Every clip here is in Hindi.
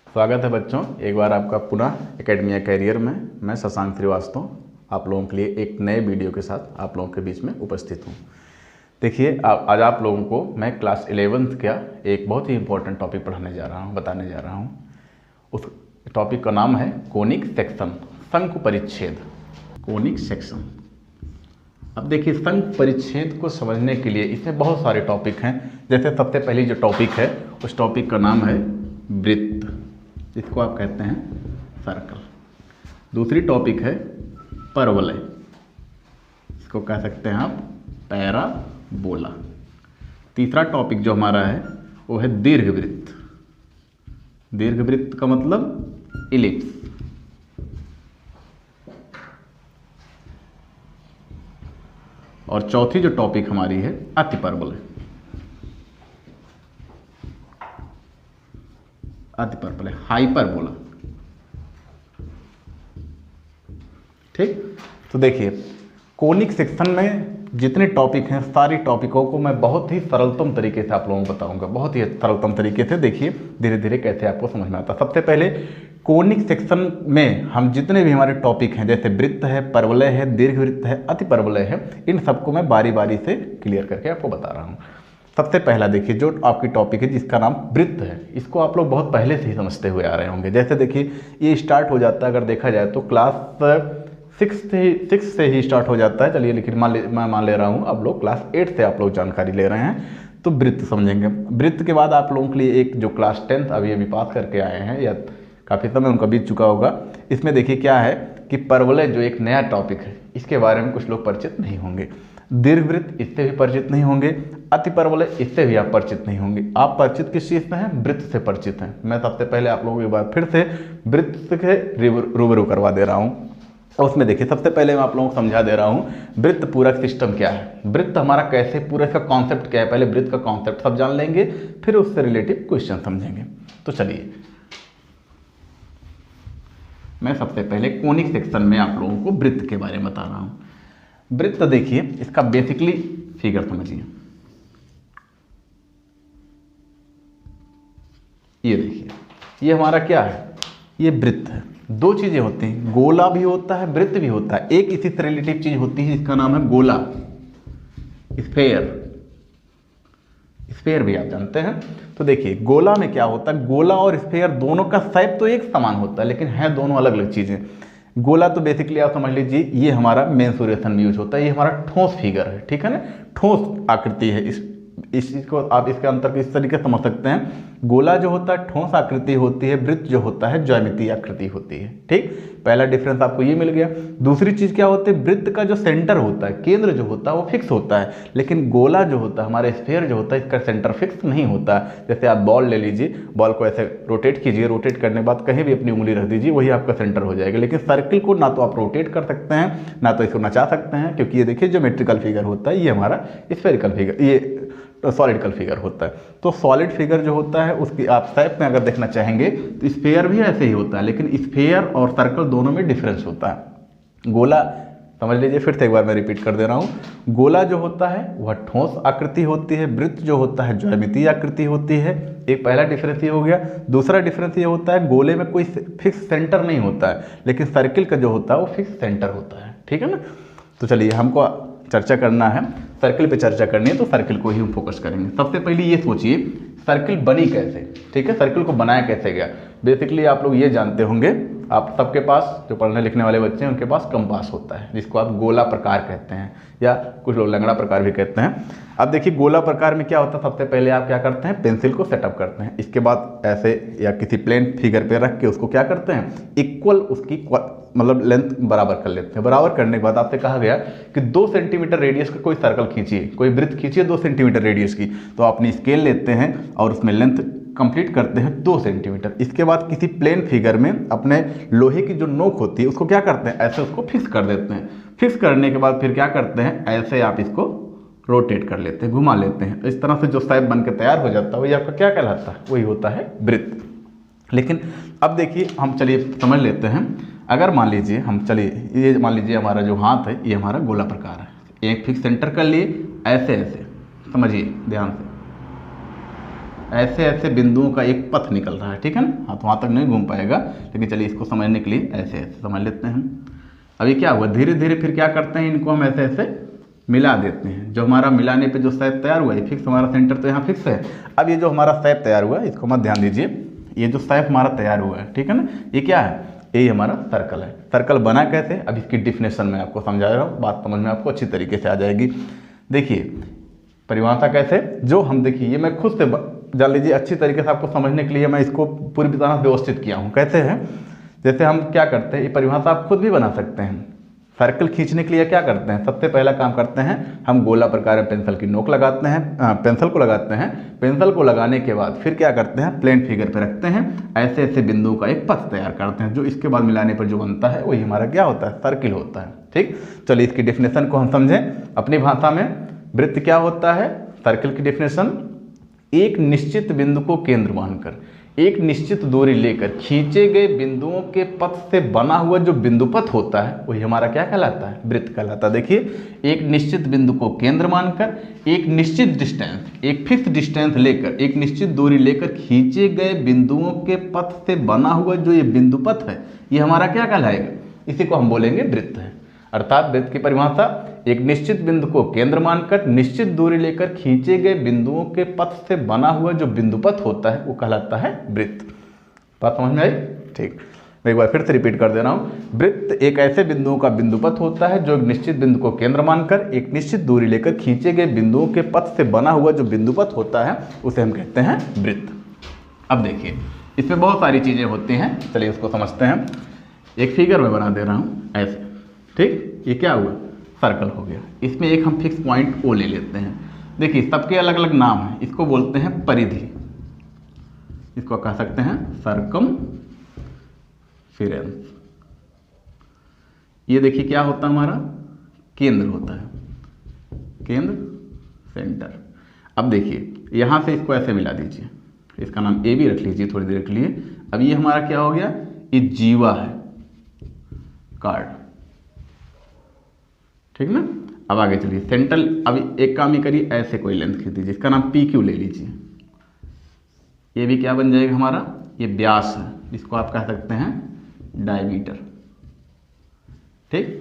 स्वागत है बच्चों, एक बार आपका पुनः एकेडमिया कैरियर में। मैं शशांक श्रीवास्तव आप लोगों के लिए एक नए वीडियो के साथ आप लोगों के बीच में उपस्थित हूँ। देखिए, आज आप लोगों को मैं क्लास 11th का एक बहुत ही इंपॉर्टेंट टॉपिक बताने जा रहा हूँ। उस टॉपिक का नाम है कोनिक सेक्शन, शंकु परिच्छेद। Conic section. अब देखिए, शंकु परिच्छेद को समझने के लिए इसमें बहुत सारे टॉपिक हैं। जैसे सबसे पहली जो टॉपिक है उस टॉपिक का नाम है वृत्त, जिसको आप कहते हैं सर्कल। दूसरी टॉपिक है परवलय, इसको कह सकते हैं आप पैराबोला। तीसरा टॉपिक जो हमारा है वो है दीर्घवृत्त। दीर्घवृत्त का मतलब इलिप्स। और चौथी जो टॉपिक हमारी है अतिपरवलय। अतिपरवलय, हाइपरबोला। ठीक, तो देखिए, कोनिक सेक्शन में जितने टॉपिक हैं सारी टॉपिकों को मैं बहुत ही सरलतम तरीके से आप लोगों को बताऊंगा। बहुत ही सरलतम तरीके से देखिए धीरे धीरे कैसे आपको समझ में आता है। सबसे पहले कोनिक सेक्शन में हम जितने भी हमारे टॉपिक हैं, जैसे वृत्त है, परवलय है, दीर्घवृत्त है, अतिपरवलय है, इन सबको मैं बारी बारी से क्लियर करके आपको बता रहा हूँ। सबसे पहला देखिए, जो आपकी टॉपिक है जिसका नाम वृत्त है, इसको आप लोग बहुत पहले से ही समझते हुए आ रहे होंगे। जैसे देखिए, ये स्टार्ट हो जाता है, अगर देखा जाए तो क्लास 6 से ही स्टार्ट हो जाता है। चलिए, लेकिन मैं मान ले रहा हूँ अब लोग क्लास 8 से आप लोग जानकारी ले रहे हैं, तो वृत्त समझेंगे। वृत्त के बाद आप लोगों के लिए एक जो क्लास 10th अभी पास करके आए हैं, या काफ़ी समय उनका बीत चुका होगा, इसमें देखिए क्या है कि परवलय जो एक नया टॉपिक है, इसके बारे में कुछ लोग परिचित नहीं होंगे। दीर्घवृत्त, इससे भी परिचित नहीं होंगे। अतिपरवलय, इससे भी आप परिचित नहीं होंगे। आप परिचित किस चीज़ से हैं? वृत्त से परिचित हैं। मैं सबसे पहले आप लोगों को एक बार फिर से वृत्त के रूबरू करवा दे रहा हूँ। उसमें देखिए, सबसे पहले मैं आप लोगों को समझा दे रहा हूँ वृत्त पूरक सिस्टम क्या है, वृत्त हमारा कैसे पूरा, इसका कॉन्सेप्ट क्या है। पहले वृत्त का कॉन्सेप्ट सब जान लेंगे, फिर उससे रिलेटिव क्वेश्चन समझेंगे। तो चलिए, मैं सबसे पहले कोनिक सेक्शन में आप लोगों को वृत्त के बारे में बता रहा हूँ। वृत्त देखिए, इसका बेसिकली फिगर समझिए। ये देखिए, ये हमारा क्या है? ये वृत्त है। दो चीजें होती हैं, गोला भी होता है, वृत्त भी होता है। एक इसी से रिलेटिव चीज होती है, इसका नाम है गोला, स्फेयर। स्फेयर भी आप जानते हैं। तो देखिए, गोला में क्या होता है, गोला और स्फेयर दोनों का शेप तो एक समान होता है, लेकिन है दोनों अलग अलग चीजें। गोला तो बेसिकली आप समझ लीजिए, ये हमारा मेंसुरेशन में यूज होता है, ये हमारा ठोस फिगर है, ठीक है ना, ठोस आकृति है। इस चीज को आप इसके अंतर को इस तरीके से समझ सकते हैं। गोला जो होता है ठोस आकृति होती है, वृत्त जो होता है ज्यामितीय आकृति होती है। ठीक, पहला डिफरेंस आपको ये मिल गया। दूसरी चीज क्या होती है, वृत्त का जो सेंटर होता है, केंद्र जो होता है वो फिक्स होता है, लेकिन गोला जो होता है, हमारे स्फीयर जो होता है, इसका सेंटर फिक्स नहीं होता। जैसे आप बॉल ले लीजिए, बॉल को ऐसे रोटेट कीजिए, रोटेट करने के बाद कहीं भी अपनी उंगली रख दीजिए, वही आपका सेंटर हो जाएगा। लेकिन सर्किल को ना तो आप रोटेट कर सकते हैं, ना तो इसको नचा सकते हैं, क्योंकि ये देखिए ज्योमेट्रिकल फिगर होता है, ये हमारा स्फेरिकल फिगर, ये सॉलिडिकल फिगर होता है। तो सॉलिड फिगर जो होता है उसकी आप शेप में अगर देखना चाहेंगे तो स्फेयर भी ऐसे ही होता है, लेकिन स्फेयर और सर्कल दोनों में डिफरेंस होता है। गोला समझ लीजिए, फिर से एक बार मैं रिपीट कर दे रहा हूँ। गोला जो होता है वह ठोस आकृति होती है, वृत्त जो होता है ज्यामितीय आकृति होती है। एक पहला डिफरेंस ये हो गया। दूसरा डिफरेंस ये होता है, गोले में कोई फिक्स सेंटर नहीं होता है, लेकिन सर्किल का जो होता है वो फिक्स सेंटर होता है। ठीक है ना। तो चलिए, हमको चर्चा करना है, सर्किल पे चर्चा करनी है, तो सर्किल को ही हम फोकस करेंगे। सबसे पहले ये सोचिए, सर्किल बनी कैसे? ठीक है, सर्किल को बनाया कैसे गया? बेसिकली आप लोग ये जानते होंगे, आप सबके पास जो पढ़ने लिखने वाले बच्चे हैं उनके पास कंपास होता है, जिसको आप गोला प्रकार कहते हैं, या कुछ लोग लंगड़ा प्रकार भी कहते हैं। अब देखिए, गोला प्रकार में क्या होता है, सबसे पहले आप क्या करते हैं, पेंसिल को सेटअप करते हैं। इसके बाद ऐसे या किसी प्लेन फिगर पे रख के उसको क्या करते हैं, इक्वल उसकी मतलब लेंथ बराबर कर लेते हैं। बराबर करने के बाद आपसे कहा गया कि 2 सेंटीमीटर रेडियस का कोई सर्कल खींचिए, कोई वृत्त खींचिए 2 सेंटीमीटर रेडियस की। तो आप अपनी स्केल लेते हैं और उसमें लेंथ कंप्लीट करते हैं 2 सेंटीमीटर। इसके बाद किसी प्लेन फिगर में अपने लोहे की जो नोक होती है उसको क्या करते हैं, ऐसे उसको फिक्स कर देते हैं। फिक्स करने के बाद फिर क्या करते हैं, ऐसे आप इसको रोटेट कर लेते हैं, घुमा लेते हैं। इस तरह से जो शेप बन के तैयार हो जाता है वही आपका क्या कहलाता है, वही होता है वृत्त। लेकिन अब देखिए, हम चलिए समझ लेते हैं। अगर मान लीजिए ये मान लीजिए हमारा जो हाथ है ये हमारा गोला प्रकार है, एक फिक्स सेंटर कर लिए, ऐसे ऐसे समझिए ध्यान से, ऐसे ऐसे बिंदुओं का एक पथ निकल रहा है, ठीक है ना। हाँ, तो वहाँ तक नहीं घूम पाएगा, लेकिन चलिए इसको समझने के लिए ऐसे ऐसे समझ लेते हैं हम। अभी क्या हुआ, धीरे धीरे फिर क्या करते हैं, इनको हम ऐसे ऐसे मिला देते हैं। जो हमारा मिलाने पे जो शेप तैयार हुआ है फिक्स, हमारा सेंटर तो यहाँ फिक्स है। अब ये जो हमारा शेप तैयार हुआ है इसको मत ध्यान दीजिए, ये जो शेप हमारा तैयार हुआ है, ठीक है ना, ये क्या है, ये हमारा सर्कल है। सर्कल बना कैसे, अब इसकी डिफिनेशन में आपको समझा रहा हूँ, बात समझ में आपको अच्छी तरीके से आ जाएगी। देखिए परिभाषा कैसे, जो हम देखिए ये मैं खुद से जान लीजिए अच्छी तरीके से आपको समझने के लिए मैं इसको पूरी तरह से व्यवस्थित किया हूँ। कैसे है, जैसे हम क्या करते हैं, ये परिभाषा आप खुद भी बना सकते हैं। सर्कल खींचने के लिए क्या करते हैं, सबसे पहला काम करते हैं हम गोला प्रकार में पेंसिल की नोक लगाते हैं, पेंसिल को लगाते हैं। पेंसिल को लगाने के बाद फिर क्या करते हैं, प्लेन फिगर पे रखते हैं, ऐसे ऐसे बिंदुओं का एक पथ तैयार करते हैं, जो इसके बाद मिलाने पर जो बनता है वही हमारा क्या होता है, सर्किल होता है। ठीक, चलिए इसकी डेफिनेशन को हम समझें अपनी भाषा में। वृत्त क्या होता है, सर्किल की डेफिनेशन, एक निश्चित बिंदु को केंद्र मानकर एक निश्चित दूरी लेकर खींचे गए बिंदुओं के पथ से बना हुआ जो बिंदु पथ होता है वही हमारा क्या कहलाता है, वृत्त कहलाता है। देखिए एक निश्चित बिंदु को केंद्र मानकर एक निश्चित डिस्टेंस, एक फिक्स डिस्टेंस लेकर, एक निश्चित दूरी लेकर खींचे गए बिंदुओं के पथ से बना हुआ जो ये बिंदु पथ है ये हमारा क्या कहलाएगा, इसी को हम बोलेंगे वृत्त है। अर्थात वृत्त की परिभाषा, एक निश्चित बिंदु को केंद्र मानकर निश्चित दूरी लेकर खींचे गए बिंदुओं के पथ से बना हुआ जो बिंदु पथ होता है वो कहलाता है वृत्त। बात समझ में आई? ठीक, मैं एक बार फिर से रिपीट कर दे रहा हूँ। वृत्त एक ऐसे बिंदुओं का बिंदु पथ होता है जो एक निश्चित बिंदु को केंद्र मानकर एक निश्चित दूरी लेकर खींचे गए बिंदुओं के पथ से बना हुआ जो बिंदु पथ होता है उसे हम कहते हैं वृत्त। अब देखिए इसमें बहुत सारी चीज़ें होती हैं, चलिए उसको समझते हैं। एक फिगर में बना दे रहा हूँ ऐसे, ठीक, ये क्या हुआ, सर्कल हो गया। इसमें एक हम फिक्स पॉइंट ओ ले लेते हैं। देखिए सबके अलग अलग नाम हैं, इसको बोलते हैं परिधि, इसको कह सकते हैं सरकमफेरेंस। ये देखिए क्या होता है, हमारा केंद्र होता है, केंद्र, सेंटर। अब देखिए यहाँ से इसको ऐसे मिला दीजिए, इसका नाम ए भी रख लीजिए थोड़ी देर के लिए। अब ये हमारा क्या हो गया, ये जीवा है, कार्ड, ठीक ना। अब आगे चलिए सेंट्रल, अभी एक काम ही करिए, ऐसे कोई लेंथ खींच दीजिए, इसका नाम पी क्यू ले लीजिए। ये भी क्या बन जाएगा हमारा, ये व्यास है, जिसको आप कह सकते हैं डायमीटर। ठीक,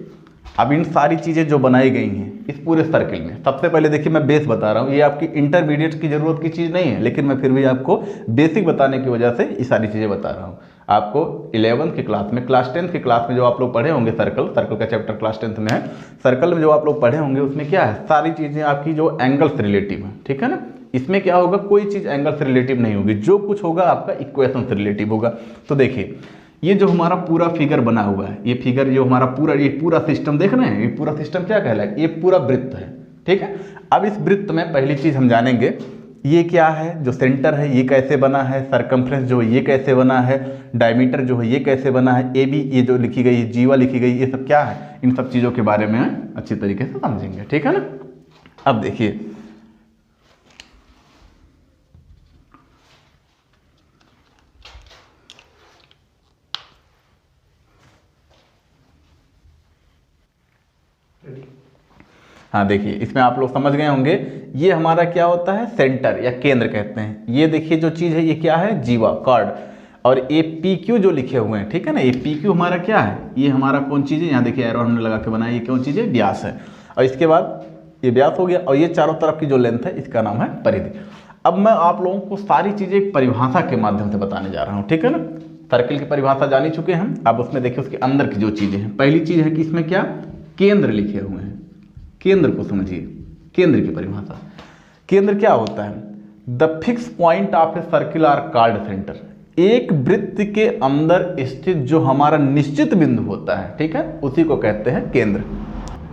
अब इन सारी चीज़ें जो बनाई गई हैं इस पूरे सर्किल में, सबसे पहले देखिए मैं बेस बता रहा हूँ, ये आपकी इंटरमीडिएट की जरूरत की चीज़ नहीं है, लेकिन मैं फिर भी आपको बेसिक बताने की वजह से ये सारी चीज़ें बता रहा हूँ। आपको 11th की क्लास में, क्लास 10th की क्लास में जो आप लोग पढ़े होंगे, सर्कल का चैप्टर क्लास 10th में है, सर्कल में जो आप लोग पढ़े होंगे उसमें क्या है, सारी चीज़ें आपकी जो एंगल से रिलेटिव है, ठीक है ना। इसमें क्या होगा, कोई चीज़ एंगल से रिलेटिव नहीं होगी, जो कुछ होगा आपका इक्वेशन से रिलेटिव होगा। तो देखिए ये जो हमारा पूरा फिगर बना हुआ है, ये फिगर जो हमारा ये पूरा सिस्टम देख रहे हैं, ये पूरा सिस्टम क्या कहलाएगा, ये पूरा वृत्त है, ठीक है। अब इस वृत्त में पहली चीज़ हम जानेंगे ये क्या है, जो सेंटर है ये कैसे बना है, सरकमफ्रेंस जो है ये कैसे बना है, डायमीटर जो है ये कैसे बना है, ए बी ये जो लिखी गई है, जीवा लिखी गई, ये सब क्या है, इन सब चीज़ों के बारे में अच्छी तरीके से समझेंगे, ठीक है ना। अब देखिए हाँ, देखिए इसमें आप लोग समझ गए होंगे, ये हमारा क्या होता है, सेंटर या केंद्र कहते हैं। ये देखिए जो चीज़ है ये क्या है, जीवा, कार्ड, और ये पी क्यू जो लिखे हुए हैं, ठीक है ना, ये पी क्यू हमारा क्या है, ये हमारा कौन चीज़ है, यहाँ देखिए एरो हमने लगा के बनाया, ये कौन चीज़ है, व्यास है। और इसके बाद ये व्यास हो गया, और ये चारों तरफ की जो लेंथ है इसका नाम है परिधि। अब मैं आप लोगों को सारी चीज़ें एक परिभाषा के माध्यम से बताने जा रहा हूँ, ठीक है ना। सर्किल की परिभाषा जान ही चुके हैं, अब उसमें देखिए उसके अंदर की जो चीज़ें हैं। पहली चीज़ है कि इसमें क्या, केंद्र लिखे हुए हैं, केंद्र को समझिए, केंद्र की परिभाषा। केंद्र क्या होता है, the fix point of a circle are called centre. एक वृत्त के अंदर स्थित जो हमारा निश्चित बिंदु होता है, ठीक है, उसी को कहते हैं केंद्र।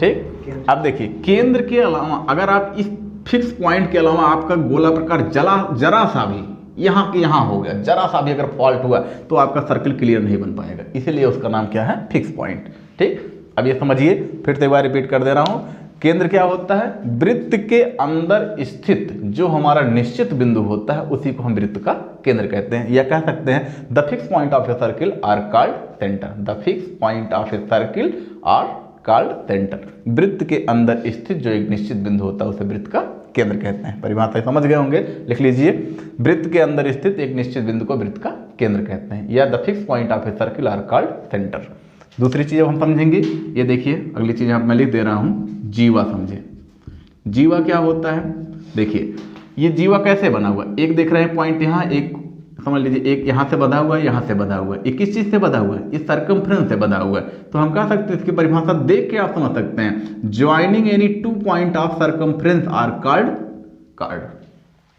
ठीक, अब देखिए केंद्र के अलावा अगर आप इस फिक्स पॉइंट के अलावा आपका गोला प्रकार जरा सा भी यहाँ के यहाँ हो गया, जरा सा भी अगर फॉल्ट हुआ तो आपका सर्किल क्लियर नहीं बन पाएगा, इसीलिए उसका नाम क्या है, फिक्स पॉइंट। ठीक, अब ये समझिए, फिर से एक बार रिपीट कर दे रहा हूँ। केंद्र क्या होता है, वृत्त के अंदर स्थित जो हमारा निश्चित बिंदु होता है उसी को हम वृत्त का केंद्र कहते हैं, या कह सकते हैं the fix point of a circle are called centre. The fix point of a circle are called centre. वृत्त के अंदर स्थित जो एक निश्चित बिंदु होता है उसे वृत्त का केंद्र कहते हैं। परिभाषा समझ गए होंगे, लिख लीजिए। वृत्त के अंदर स्थित एक निश्चित बिंदु को वृत्त का केंद्र कहते हैं, या the fix point of a circle are called centre. दूसरी चीज अब हम समझेंगे, ये देखिए अगली चीज मैं लिख दे रहा हूं, जीवा समझे। जीवा क्या होता है, देखिए ये जीवा कैसे बना हुआ है, एक देख रहे हैं पॉइंट यहाँ, एक समझ लीजिए एक यहाँ से बंधा हुआ है, यहाँ से बंधा हुआ है। ये किस चीज से बंधा हुआ है, इस सर्कमफ्रेंस से बंधा हुआ है। तो हम कह सकते हैं, इसकी परिभाषा देख के आप समझ सकते हैं, joining any 2 point of circumference are called chord.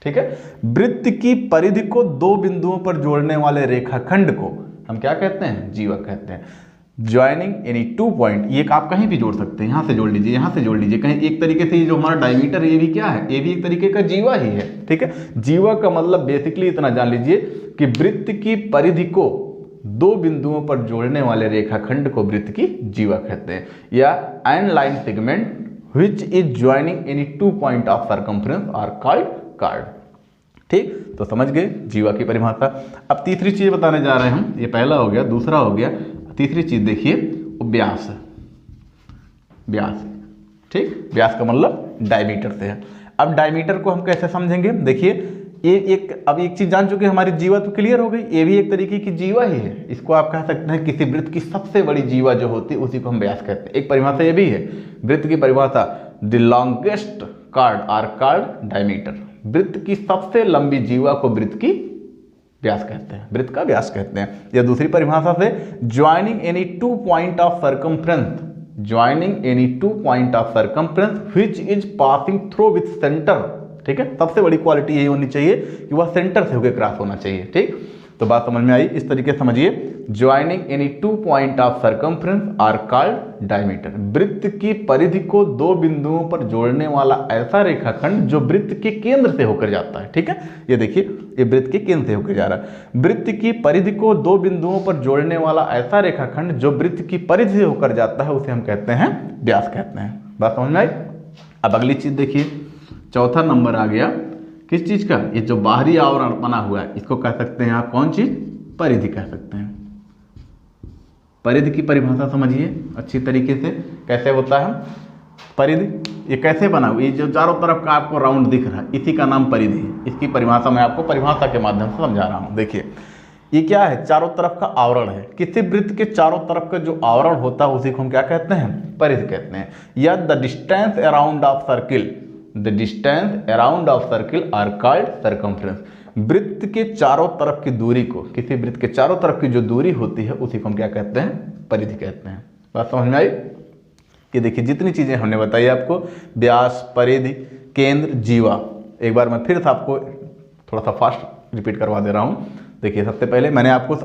ठीक है, वृत्त की परिधि को 2 बिंदुओं पर जोड़ने वाले रेखाखंड को हम क्या कहते हैं, जीवा कहते हैं। ज्वाइनिंग एनी 2 पॉइंट, ये आप कहीं भी जोड़ सकते हैं, यहाँ से जोड़ लीजिए, यहाँ से जोड़ लीजिए, कहीं एक तरीके से ये जो हमारा डायमीटर ये भी क्या है, ये भी एक तरीके का जीवा ही है। ठीक है, जीवा का मतलब बेसिकली इतना जान लीजिए कि वृत्त की परिधि को 2 बिंदुओं पर जोड़ने वाले रेखाखंड को वृत्त की जीवा कहते हैं, या and line segment which is joining any 2 point of circumference are called chord. ठीक, तो समझ गए जीवा की परिभाषा। अब तीसरी चीज बताने जा रहे हैं हम, ये पहला हो गया, दूसरा हो गया, तीसरी चीज देखिए व्यास। व्यास, ठीक, व्यास का मतलब डायमीटर से है। अब डायमीटर को हम कैसे समझेंगे, देखिए ये अब एक चीज जान चुके हैं, हमारी जीवा तो क्लियर हो गई, ये भी एक तरीके की जीवा ही है। इसको आप कह सकते हैं किसी वृत्त की सबसे बड़ी जीवा जो होती है उसी को हम व्यास कहते हैं। एक परिभाषा ये भी है, वृत्त की परिभाषा, the longest chord are called diameter. वृत्त की सबसे लंबी जीवा को वृत्त की व्यास कहते हैं, वृत्त का व्यास कहते हैं। या दूसरी परिभाषा से, joining any 2 point of circumference, joining any 2 point of circumference which is passing through with centre. ठीक है, सबसे बड़ी क्वालिटी यही होनी चाहिए कि वह सेंटर से होकर क्रॉस होना चाहिए। ठीक, तो बात समझ में आई, इस तरीके से समझिए, joining any 2 point of circumference are called diameter. वृत्त की परिधि को 2 बिंदुओं पर जोड़ने वाला ऐसा रेखाखंड जो वृत्त के केंद्र से होकर जाता है। ठीक है, ये देखिए ये वृत्त के केंद्र से होकर जा रहा है। वृत्त की परिधि को 2 बिंदुओं पर जोड़ने वाला ऐसा रेखाखंड जो वृत्त की परिधि से होकर जाता है उसे हम कहते हैं व्यास कहते हैं। बात समझ में आई। अब अगली चीज देखिए, चौथा नंबर आ गया किस चीज का, ये जो बाहरी आवरण बना हुआ है इसको कह सकते हैं आप कौन चीज, परिधि कह सकते हैं। परिधि की परिभाषा समझिए अच्छी तरीके से, कैसे होता है परिधि, ये कैसे बना हुआ, ये जो चारों तरफ का आपको राउंड दिख रहा है इसी का नाम परिधि है। इसकी परिभाषा मैं आपको परिभाषा के माध्यम से समझा रहा हूं। देखिए ये क्या है, चारों तरफ का आवरण है। किसी वृत्त के चारों तरफ का जो आवरण होता है उसी को हम क्या कहते हैं, परिधि कहते हैं। या the distance around of circle, the distance around of circle are called circumference. वृत्त के चारों तरफ की दूरी को, किसी वृत्त के चारों तरफ की जो दूरी होती है उसी को हम क्या कहते हैं, परिधि कहते हैं। बात समझ में आई। ये देखिए जितनी चीजें हमने बताई आपको, व्यास, परिधि, केंद्र, जीवा, एक बार मैं फिर से आपको थोड़ा सा फास्ट रिपीट करवा दे रहा हूँ। देखिए सबसे पहले मैंने आपको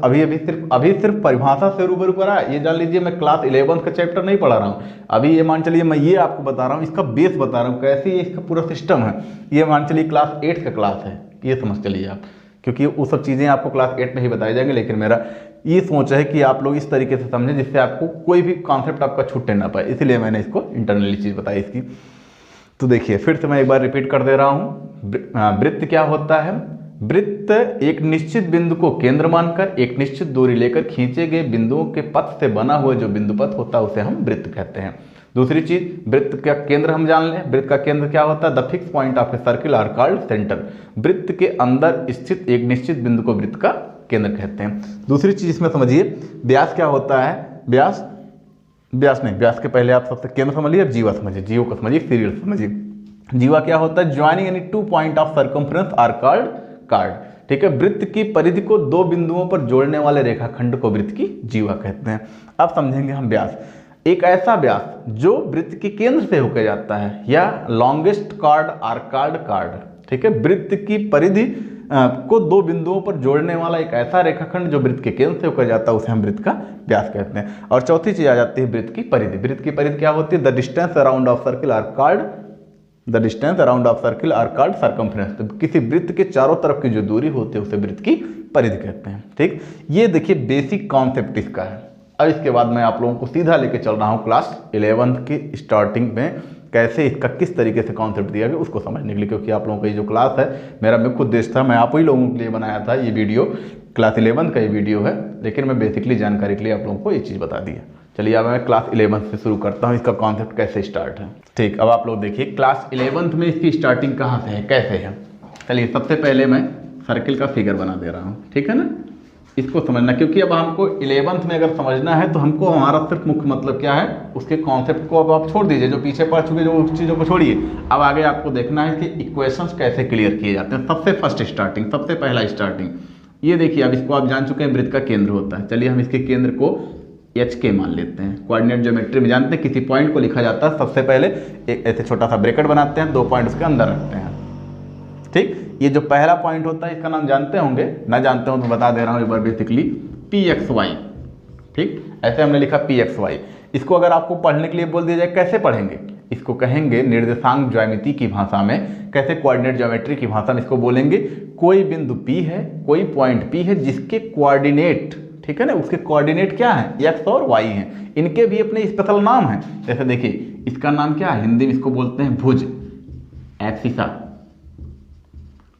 अभी सिर्फ परिभाषा से रूबरू करा। ये जान लीजिए मैं क्लास 11 का चैप्टर नहीं पढ़ा रहा हूँ अभी, ये मान चलिए मैं ये आपको बता रहा हूँ, इसका बेस बता रहा हूँ कैसे ये इसका पूरा सिस्टम है। ये मान चलिए क्लास 8 का क्लास है, ये समझ चलिए आप, क्योंकि वो सब चीज़ें आपको क्लास 8 में ही बताई जाएंगी। लेकिन मेरा ये सोच है कि आप लोग इस तरीके से समझें जिससे आपको कोई भी कॉन्सेप्ट आपका छूटने ना पाए, इसीलिए मैंने इसको इंटरनली चीज़ बताई इसकी। तो देखिए फिर से मैं एक बार रिपीट कर दे रहा हूँ। वृत्त क्या होता है, वृत्त एक निश्चित बिंदु को केंद्र मानकर एक निश्चित दूरी लेकर खींचे गए बिंदुओं के पथ से बना हुआ जो बिंदु पथ होता है उसे हम वृत्त कहते हैं। दूसरी चीज, वृत्त का केंद्र हम जान लें, वृत्त का केंद्र क्या होता है, the fix point of a circle are called centre. वृत्त के अंदर स्थित एक निश्चित बिंदु को वृत्त का केंद्र कहते हैं। दूसरी चीज इसमें समझिए, व्यास क्या होता है, व्यास व्यास के पहले आप सबसे केंद्र समझिए, अब जीवा समझिए, जीव को समझिए, सीरियल समझिए। जीवा क्या होता है, joining any 2 point of circumference are called chord. ठीक है, वृत्त की परिधि को 2 बिंदुओं पर जोड़ने वाले रेखाखंड को वृत्त की जीवा कहते हैं। अब समझेंगे हम व्यास, एक ऐसा व्यास जो वृत्त के केंद्र से होकर जाता है, या longest chord are called chord. ठीक है, वृत्त की परिधि को 2 बिंदुओं पर जोड़ने वाला एक ऐसा रेखाखंड जो वृत्त के केंद्र से होकर जाता है उसे हम वृत्त का व्यास कहते हैं। और चौथी चीज आ जाती है वृत्त की परिधि। वृत्त की परिधि क्या होती है, the distance around of circle are called, the distance around of circle are called circumference. तो किसी वृत्त के चारों तरफ की जो दूरी होती है उसे वृत्त की परिधि कहते हैं। ठीक, ये देखिए बेसिक कॉन्सेप्ट इसका है। अब इसके बाद मैं आप लोगों को सीधा लेके चल रहा हूँ क्लास 11 की स्टार्टिंग में, कैसे इसका किस तरीके से कॉन्सेप्ट दिया गया उसको समझने के लिए, क्योंकि आप लोगों का ये जो क्लास है मेरा मुख्य उद्देश्य था, मैं आप ही लोगों के लिए बनाया था ये वीडियो। क्लास 11 का ये वीडियो है, लेकिन मैं बेसिकली जानकारी के लिए आप लोगों को ये चीज़ बता दी है। चलिए अब मैं क्लास 11th से शुरू करता हूँ, इसका कॉन्सेप्ट कैसे स्टार्ट है। ठीक, अब आप लोग देखिए क्लास 11th में इसकी स्टार्टिंग कहाँ से है, कैसे है। चलिए सबसे पहले मैं सर्किल का फिगर बना दे रहा हूँ, ठीक है ना। इसको समझना, क्योंकि अब हमको 11th में अगर समझना है तो हमको हमारा सिर्फ मुख्य मतलब क्या है, उसके कॉन्सेप्ट को अब आप छोड़ दीजिए, जो पीछे पढ़ चुके जो उस चीज़ों को छोड़िए। अब आगे आपको देखना है कि इक्वेशंस कैसे क्लियर किए जाते हैं। सबसे फर्स्ट स्टार्टिंग, सबसे पहला स्टार्टिंग, ये देखिए अब इसको आप जान चुके हैं वृत्त का केंद्र होता है। चलिए हम इसके केंद्र को एच के मान लेते हैं। कोऑर्डिनेट ज्योमेट्री में जानते हैं किसी पॉइंट को लिखा जाता है, सबसे पहले एक ऐसे छोटा सा ब्रैकेट बनाते हैं, 2 पॉइंट उसके अंदर रखते हैं। ठीक, ये जो पहला पॉइंट होता है इसका नाम जानते होंगे, ना जानते हो तो बता दे रहा हूँ एक बार, बेसिकली पी एक्स वाई। ठीक, ऐसे हमने लिखा पी एक्स वाई। इसको अगर आपको पढ़ने के लिए बोल दिया जाए कैसे पढ़ेंगे, इसको कहेंगे निर्देशांक ज्यामिति की भाषा में, कैसे कोऑर्डिनेट ज्योमेट्री की भाषा में इसको बोलेंगे, कोई बिंदु P है, कोई पॉइंट P है जिसके कोऑर्डिनेट, ठीक है ना, उसके कोऑर्डिनेट क्या है, एक्स और वाई हैं, इनके भी अपने स्पेशल नाम हैं। जैसे देखिए इसका नाम क्या है, हिंदी में इसको बोलते हैं भुज, एक्सिसा,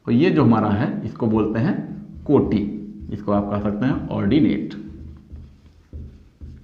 और ये जो हमारा है इसको बोलते हैं कोटि, इसको आप कह सकते हैं ऑर्डिनेट।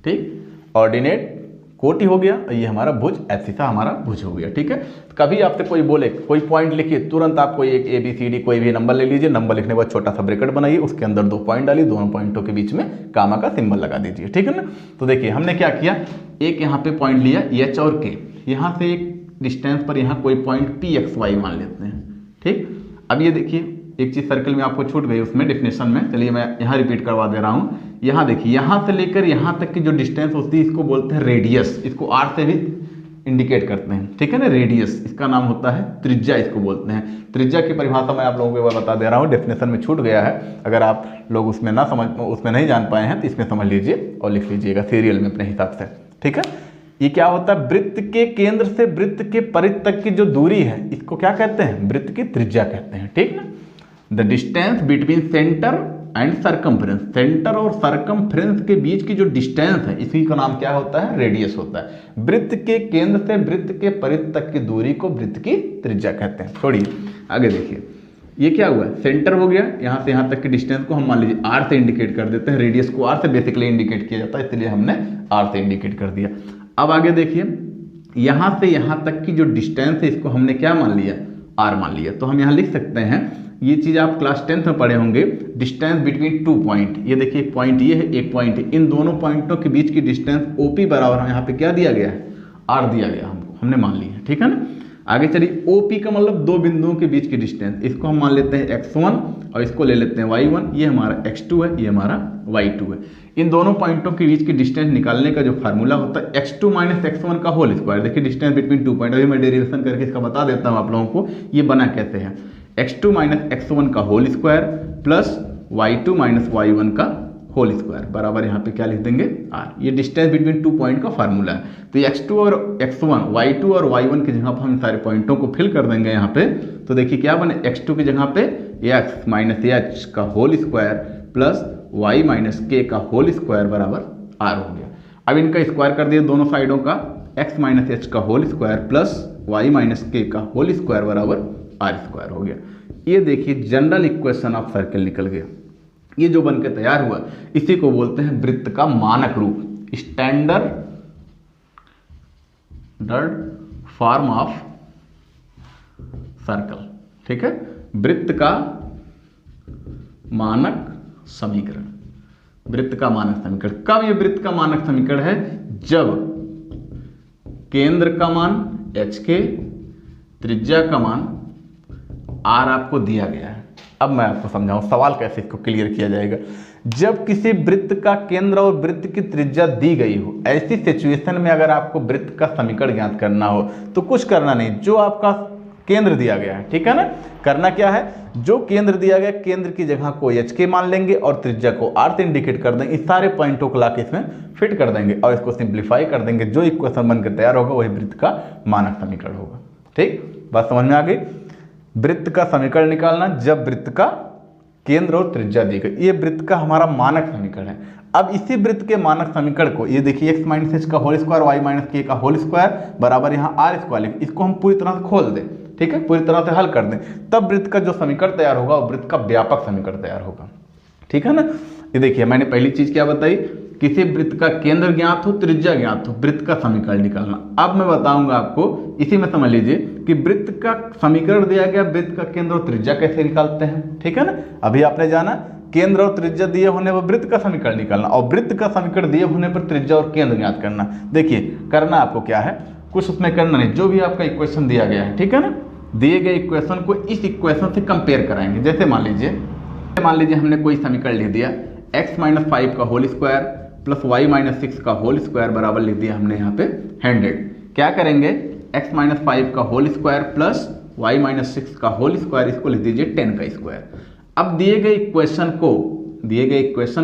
ठीक, ऑर्डिनेट कोटि हो गया, ये हमारा भुज, एब्सिसा हमारा भुज हो गया। ठीक है, कभी आपसे कोई बोले कोई पॉइंट लिखिए, तुरंत आप कोई एक ABCD कोई भी नंबर ले लीजिए, नंबर लिखने के बाद छोटा सा ब्रैकेट बनाइए, उसके अंदर 2 पॉइंट डालिए, दोनों पॉइंटों के बीच में कामा का सिंबल लगा दीजिए। ठीक है ना। तो देखिए हमने क्या किया, एक यहाँ पे पॉइंट लिया H और K, यहाँ से एक डिस्टेंस पर यहाँ कोई पॉइंट PXY मान लेते हैं। ठीक, अब ये देखिए एक चीज़ सर्कल में आपको छूट गई उसमें डेफिनेशन में, चलिए मैं यहाँ रिपीट करवा दे रहा हूँ। यहाँ देखिए यहाँ से लेकर यहाँ तक की जो डिस्टेंस होती है इसको बोलते हैं रेडियस, इसको R से भी इंडिकेट करते हैं। ठीक है ना, रेडियस, इसका नाम होता है त्रिज्या, इसको बोलते हैं। त्रिज्या की परिभाषा मैं आप लोगों को बता दे रहा हूँ, डेफिनेशन में छूट गया है, अगर आप लोग उसमें ना समझ, उसमें नहीं जान पाए हैं तो इसमें समझ लीजिए और लिख लीजिएगा सीरियल में अपने हिसाब से। ठीक है, ये क्या होता है, वृत्त के केंद्र से वृत्त के परिध तक की जो दूरी है इसको क्या कहते हैं, वृत्त की त्रिज्या कहते हैं। ठीक ना, the distance between centre and circumference, centre और सरकमफ्रेंस के बीच की जो डिस्टेंस है इसी का नाम क्या होता है, रेडियस होता है। वृत्त के केंद्र से वृत्त के परिध तक की दूरी को वृत्त की त्रिज्या कहते हैं। छोड़िए आगे देखिए, ये क्या हुआ, सेंटर हो गया, यहाँ से यहाँ तक की डिस्टेंस को हम मान लीजिए R से इंडिकेट कर देते हैं, रेडियस को R से बेसिकली इंडिकेट किया जाता है, इसलिए हमने R से इंडिकेट कर दिया। अब आगे देखिए, यहाँ से यहाँ तक की जो डिस्टेंस है इसको हमने क्या मान लिया, R मान लिया। तो हम यहाँ लिख सकते हैं, ये चीज़ आप क्लास 10th में पढ़े होंगे, डिस्टेंस बिटवीन 2 पॉइंट। ये देखिए एक पॉइंट ये है, एक पॉइंट है, इन दोनों पॉइंटों के बीच की डिस्टेंस OP बराबर हम यहाँ पे क्या दिया गया है, R दिया गया हमको, हमने मान लिया। ठीक है ना, आगे चलिए OP का मतलब 2 बिंदुओं के बीच की डिस्टेंस, इसको हम मान लेते हैं x1 और इसको ले लेते हैं y1, ये हमारा x2 है, ये हमारा y2 है। इन दोनों पॉइंटों के बीच की डिस्टेंस निकालने का जो फार्मूला होता है x2 माइनस x1 का होल स्क्वायर। देखिए डिस्टेंस बिटवीन 2 पॉइंट, अभी मैं डेरिवेशन करके इसका बता देता हूँ आप लोगों को ये बना कैसे है, x2 माइनस x1 का whole square plus y2 minus y1 का होल स्क्वायर बराबर यहाँ पे क्या लिख देंगे, R। ये डिस्टेंस बिटवीन 2 पॉइंट का फार्मूला है। तो x2 और x1, y2 और y1 की जगह पर हम सारे पॉइंटों को फिल कर देंगे यहाँ पे। तो देखिए क्या बने, x2 की जगह पे x माइनस h का whole square plus y minus k का होल स्क्वायर बराबर R हो गया। अब इनका स्क्वायर कर दिए दोनों साइडों का, x माइनस h का whole square plus y minus k का होल स्क्वायर बराबर R स्क्वायर हो गया। ये देखिए जनरल इक्वेशन ऑफ सर्कल निकल गया। ये जो बन के तैयार हुआ इसी को बोलते हैं वृत्त का मानक रूप, स्टैंडर्ड फॉर्म ऑफ सर्कल। ठीक है, वृत्त का मानक समीकरण, वृत्त का मानक समीकरण। कब ये वृत्त का मानक समीकरण है, जब केंद्र का मान HK, त्रिज्या का मान R आपको दिया गया है। अब मैं आपको समझाऊं सवाल कैसे इसको क्लियर किया जाएगा। जब किसी वृत्त का केंद्र और वृत्त की त्रिज्या दी गई हो, ऐसी सिचुएशन में अगर आपको वृत्त का समीकरण ज्ञात करना हो तो कुछ करना नहीं, जो आपका केंद्र दिया गया है, ठीक है ना, करना क्या है, जो केंद्र दिया गया केंद्र की जगह को HK मान लेंगे और त्रिज्या को R से इंडिकेट कर देंगे, इस सारे पॉइंटों को लाके इसमें फिट कर देंगे और इसको सिंप्लीफाई कर देंगे। जो इक्वेशन बनकर तैयार होगा वही वृत्त का मानक समीकरण होगा। ठीक, बात समझ में आ गई। वृत्त का समीकरण निकालना जब वृत्त का केंद्र और त्रिज्या दी गई, ये वृत्त का हमारा मानक समीकरण है। अब इसी वृत्त के मानक समीकरण को ये देखिए x माइनस h का whole square y minus k का होल स्क्वायर बराबर यहाँ R स्क्वायर लिख, इसको हम पूरी तरह से खोल दें, ठीक है, पूरी तरह से हल कर दें, तब वृत्त का जो समीकरण तैयार होगा वो वृत्त का व्यापक समीकरण तैयार होगा। ठीक है ना। ये देखिए मैंने पहली चीज क्या बताई, किसी वृत्त का केंद्र ज्ञात हो, त्रिज्या ज्ञात हो, वृत्त का समीकरण निकालना। अब मैं बताऊंगा आपको, इसी में समझ लीजिए कि वृत्त का समीकरण दिया गया, वृत्त का केंद्र और त्रिज्या कैसे निकालते हैं, ठीक है ना। अभी आपने जाना केंद्र और त्रिज्या दिए होने पर वृत्त का समीकरण निकालना, और वृत्त का समीकरण दिए होने पर त्रिज्या और केंद्र ज्ञात करना। देखिए करना आपको क्या है, कुछ उसमें करना नहीं, जो भी आपका इक्वेशन दिया गया है, ठीक है ना, दिए गए इक्वेशन को इस इक्वेशन से कंपेयर कराएंगे। जैसे मान लीजिए हमने कोई समीकरण लिख दिया x - 5 का होल स्क्वायर प्लस y - 6 का होल स्क्वायर बराबर लिख दिया हमने यहाँ पे 100। क्या करेंगे, x - 5 का होल स्क्वायर प्लस y - 6 का होल स्क्वायर, इसको लिख दीजिए 10 का स्क्वायर। अब दिए गए इक्वेशन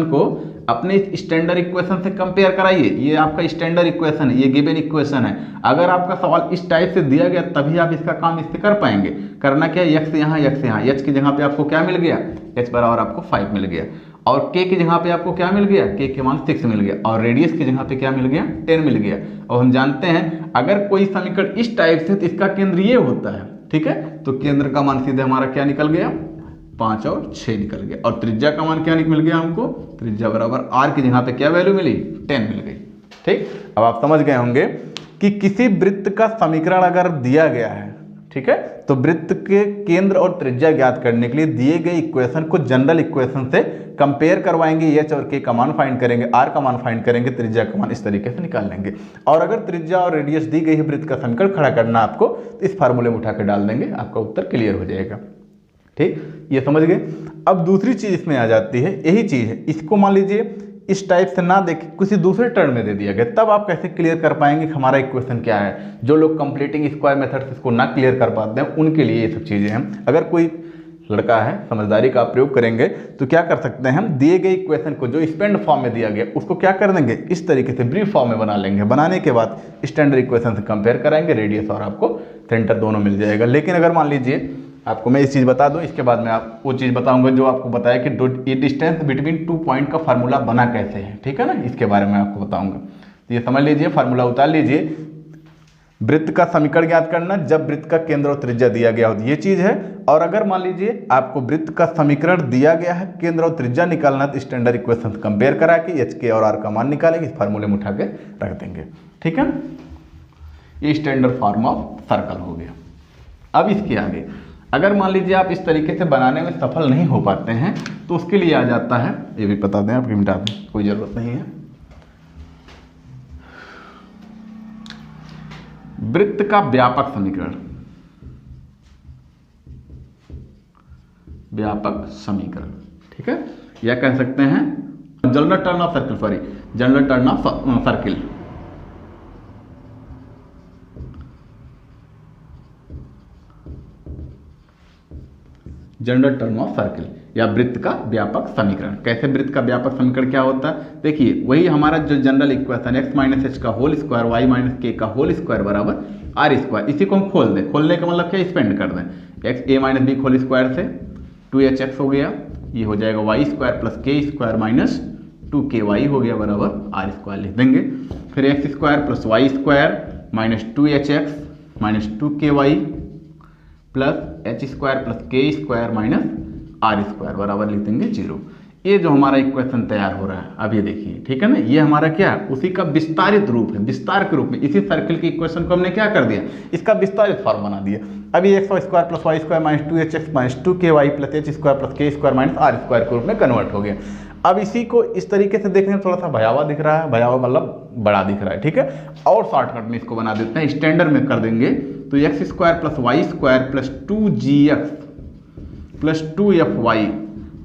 को अपने इस स्टैंडर्ड इक्वेशन से कंपेयर कराइए। ये आपका स्टैंडर्ड इक्वेशन है, ये गिवन इक्वेशन है। अगर आपका सवाल इस टाइप से दिया गया तभी आप इसका काम इससे कर पाएंगे। करना क्या है, x यहाँ h की जगह पे आपको क्या मिल गया, h बराबर आपको 5 मिल गया, और k की जगह पे आपको क्या मिल गया, k के मान 6 मिल गया, और रेडियस की जगह पे क्या मिल गया, 10 मिल गया। और हम जानते हैं अगर कोई समीकरण इस टाइप से तो इसका केंद्र ये होता है, ठीक है, तो केंद्र का मान सीधे हमारा क्या निकल गया, 5 और 6 निकल गया। और त्रिज्या का मान क्या मिल गया हमको, त्रिज्या बराबर r की जगह पे क्या वैल्यू मिली, 10 मिल गई। ठीक, अब आप समझ गए होंगे कि किसी वृत्त का समीकरण अगर दिया गया है, ठीक है, तो वृत्त के केंद्र और त्रिज्या ज्ञात करने के लिए दिए गए इक्वेशन को जनरल इक्वेशन से कंपेयर करवाएंगे, एच और के का मान फाइंड करेंगे, आर का मान फाइंड करेंगे, त्रिज्या का मान इस तरीके से निकाल लेंगे। और अगर त्रिज्या और रेडियस दी गई है, वृत्त का समीकरण खड़ा करना आपको, तो इस फार्मूले में उठा कर डाल देंगे, आपका उत्तर क्लियर हो जाएगा। ठीक, ये समझ गए। अब दूसरी चीज इसमें आ जाती है, यही चीज है, इसको मान लीजिए इस टाइप से ना देख किसी दूसरे टर्म में दे दिया गया, तब आप कैसे क्लियर कर पाएंगे कि हमारा इक्वेशन क्या है। जो लोग कंप्लीटिंग स्क्वायर मेथड से इसको ना क्लियर कर पाते हैं उनके लिए ये सब चीजें हैं। अगर कोई लड़का है, समझदारी का प्रयोग करेंगे तो क्या कर सकते हैं, हम दिए गए इक्वेशन को जो स्पेंड फॉर्म में दिया गया उसको क्या कर देंगे, इस तरीके से ब्रीफ फॉर्म में बना लेंगे। बनाने के बाद स्टैंडर्ड इक्वेशन से कंपेयर कराएंगे, रेडियस और आपको सेंटर दोनों मिल जाएगा। लेकिन अगर मान लीजिए आपको मैं इस चीज़ बता दूं, इसके बाद मैं आप वो चीज़ बताऊंगा जो आपको बताया कि ये डिस्टेंस बिटवीन 2 पॉइंट का फार्मूला बना कैसे है, ठीक है ना, इसके बारे में आपको बताऊंगा। तो ये समझ लीजिए, फार्मूला उतार लीजिए। वृत्त का समीकरण ज्ञात करना जब वृत्त का केंद्र और त्रिज्या दिया गया हो, ये चीज़ है। और अगर मान लीजिए आपको वृत्त का समीकरण दिया गया है, केंद्र और त्रिज्या निकालना, तो स्टैंडर्ड इक्वेशन कंपेयर करा के एच के और आर का मान निकालेंगे, इस फार्मूले में उठा के रख देंगे, ठीक है। ये स्टैंडर्ड फॉर्म ऑफ सर्कल हो गया। अब इसके आगे अगर मान लीजिए आप इस तरीके से बनाने में सफल नहीं हो पाते हैं तो उसके लिए आ जाता है, ये भी बता दें, आपकी मिटा दें, कोई ज़रूरत नहीं है। वृत्त का व्यापक समीकरण, ठीक है, या कह सकते हैं general turn off circle, general turn off circle. General term of circle या वृत्त का व्यापक समीकरण। कैसे वृत्त का व्यापक समीकरण क्या होता है, देखिए वही हमारा जो जनरल इक्वेशन x - h का होल स्क्वायर y - k का होल स्क्वायर बराबर r स्क्वायर, इसी को हम खोल दें। खोलने का मतलब क्या, स्पेंड कर दें, x a - b whole square से 2hx हो गया, ये हो जाएगा y square plus k square minus 2ky हो गया बराबर r स्क्वायर लिख देंगे। फिर x square plus y square minus 2hx minus 2ky plus h square plus k square minus r square बराबर लिख देंगे 0। ये जो हमारा इक्वेशन तैयार हो रहा है अब ये देखिए, ठीक है ना, ये हमारा क्या है, उसी का विस्तारित रूप है। विस्तार के रूप में इसी सर्किल की इक्वेशन को हमने क्या कर दिया, इसका विस्तारित फॉर्म बना दिया। अभी x square plus y square minus 2hx minus 2ky plus h square plus k square minus r square के रूप में कन्वर्ट हो गया। अब इसी को इस तरीके से देखने में थोड़ा सा भयावह दिख रहा है, भयावह मतलब बड़ा दिख रहा है, ठीक है। और शॉर्टकट में इसको बना देते हैं, स्टैंडर्ड में कर देंगे तो x square plus y square plus 2gx plus 2fy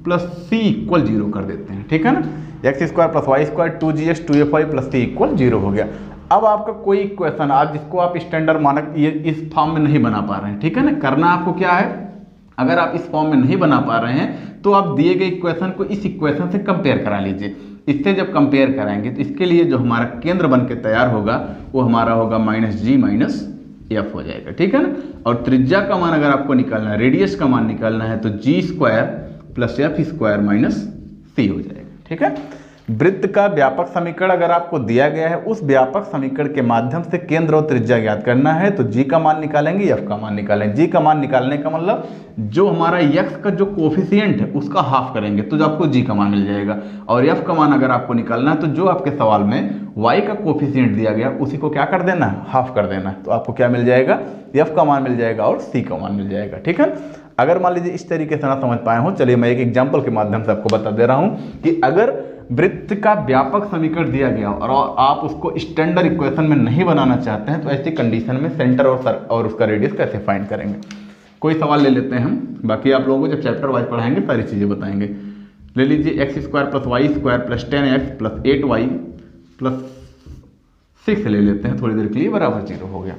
plus c equal 0 कर देते हैं, ठीक है ना। X square plus y square 2gx 2fy plus c equal 0 हो गया। अब आपका कोई इक्वेशन आज जिसको आप स्टैंडर्ड मानक ये इस फॉर्म में नहीं बना पा रहे हैं, ठीक है ना, करना आपको क्या है, अगर आप इस फॉर्म में नहीं बना पा रहे हैं तो आप दिए गए इक्वेशन को इस इक्वेशन से कंपेयर करा लीजिए। इससे जब कंपेयर कराएंगे तो इसके लिए जो हमारा केंद्र बन के तैयार होगा वो हमारा होगा -g -f हो जाएगा, ठीक है ना। और त्रिज्या का मान अगर आपको निकालना है, रेडियस का मान निकालना है तो g square plus f square minus c हो जाएगा, ठीक है। वृत्त का व्यापक समीकरण अगर आपको दिया गया है, उस व्यापक समीकरण के माध्यम से केंद्र और त्रिज्या ज्ञात करना है, तो जी का मान निकालेंगे, एफ का मान निकालेंगे। जी का मान निकालने का मतलब जो हमारा एक्स का जो कोफिशिएंट है उसका हाफ करेंगे तो जो आपको जी का मान मिल जाएगा, और एफ का मान अगर आपको निकालना है तो जो आपके सवाल में वाई का कोफिशिएंट दिया गया उसी को क्या कर देना है, हाफ कर देना है, तो आपको क्या मिल जाएगा, एफ का मान मिल जाएगा और सी का मान मिल जाएगा। ठीक है, अगर मान लीजिए इस तरीके से ना समझ पाए हो, चलिए मैं एक एग्जाम्पल के माध्यम से आपको बता दे रहा हूं कि अगर वृत्त का व्यापक समीकरण दिया गया और आप उसको स्टैंडर्ड इक्वेशन में नहीं बनाना चाहते हैं, तो ऐसी कंडीशन में सेंटर और उसका रेडियस कैसे फाइंड करेंगे। कोई सवाल ले लेते हैं हम, बाकी आप लोगों को जब चैप्टर वाइज पढ़ाएंगे सारी चीज़ें बताएंगे। ले लीजिए x square plus y square plus 10x plus 8y plus 6 ले लेते हैं थोड़ी देर के लिए, बराबर 0 हो गया।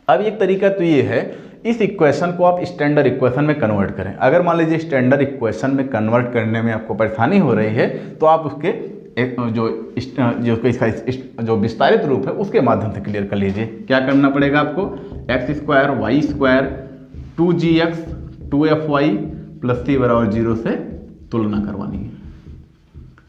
अब एक तरीका तो ये है, इस इक्वेशन को आप स्टैंडर्ड इक्वेशन में कन्वर्ट करें। अगर मान लीजिए स्टैंडर्ड इक्वेशन में कन्वर्ट करने में आपको परेशानी हो रही है, तो आप उसके जो विस्तारित रूप है उसके माध्यम से क्लियर कर लीजिए। क्या करना पड़ेगा आपको, X square Y square 2gx 2fy plus C बराबर 0 से तुलना करवानी है।